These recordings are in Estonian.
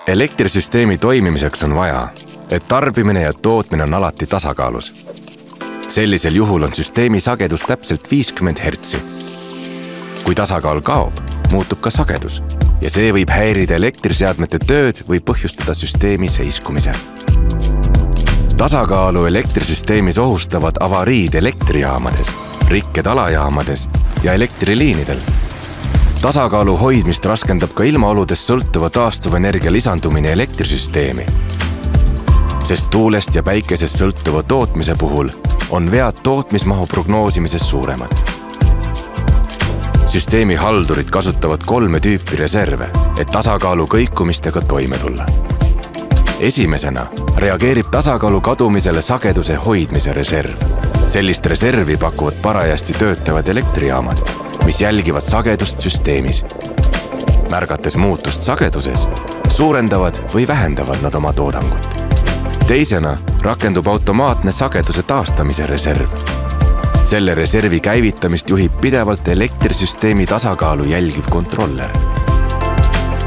Elektrisüsteemi toimimiseks on vaja, et tarbimine ja tootmine on alati tasakaalus. Sellisel juhul on süsteemi sagedus täpselt 50 hertsi. Kui tasakaal kaob, muutub ka sagedus ja see võib häirida elektriseadmete tööd või põhjustada süsteemi seiskumise. Tasakaalu elektrisüsteemis ohustavad avariid elektrijaamades, rikked alajaamades ja elektriliinidel. Tasakaalu hoidmist raskendab ka ilmaoludest sõltuva taastuvenergia lisandumine elektrisüsteemi. Sest tuulest ja päikesest sõltuva tootmise puhul on vead tootmismahu prognoosimises suuremad. Süsteemi haldurid kasutavad 3 tüüpi reserve, et tasakaalu kõikumistega toime tulla. Esimesena reageerib tasakaalu kadumisele sageduse hoidmise reserv. Sellist reservi pakuvad parajasti töötavad elektrijaamad, mis jälgivad sagedust süsteemis. Märgates muutust sageduses, suurendavad või vähendavad nad oma toodangut. Teisena rakendub automaatne sageduse taastamise reserv. Selle reservi käivitamist juhib pidevalt elektrisüsteemi tasakaalu jälgiv kontroller.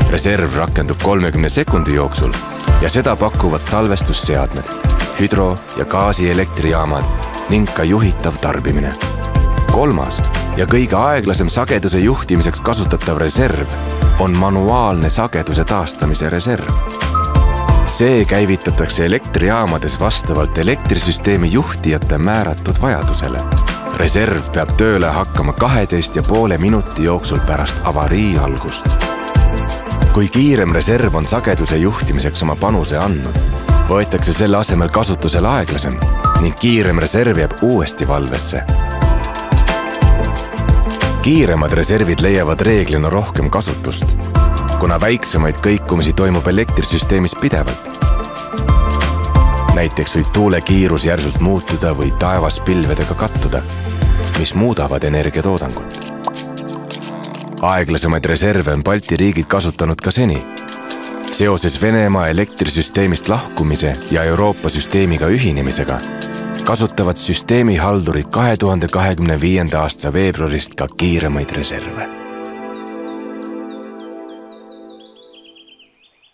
Reserv rakendub 30 sekundi jooksul ja seda pakuvad salvestusseadmed, hüdro- ja gaasielektrijaamad ning ka juhitav tarbimine. Kolmas ja kõige aeglasem sageduse juhtimiseks kasutatav reserv on manuaalne sageduse taastamise reserv. See käivitatakse elektrijaamades vastavalt elektrisüsteemi juhtijate määratud vajadusele. Reserv peab tööle hakkama 12,5 minuti jooksul pärast avarii algust. Kui kiirem reserv on sageduse juhtimiseks oma panuse andnud, võetakse selle asemel kasutusele aeglasem ning kiirem reserv jääb uuesti valvesse. Kiiremad reservid leiavad reeglina rohkem kasutust, kuna väiksemaid kõikumisi toimub elektrisüsteemis pidevalt. Näiteks võib tuule kiirus järsult muutuda või taevas pilvedega kattuda, mis muudavad energiatoodangut. Aeglasemaid reserve on Balti riigid kasutanud ka seni. Seoses Venemaa elektrisüsteemist lahkumise ja Euroopa süsteemiga ühinemisega kasutavad süsteemi haldurid 2025. aasta veebruarist ka kiiremaid reserve.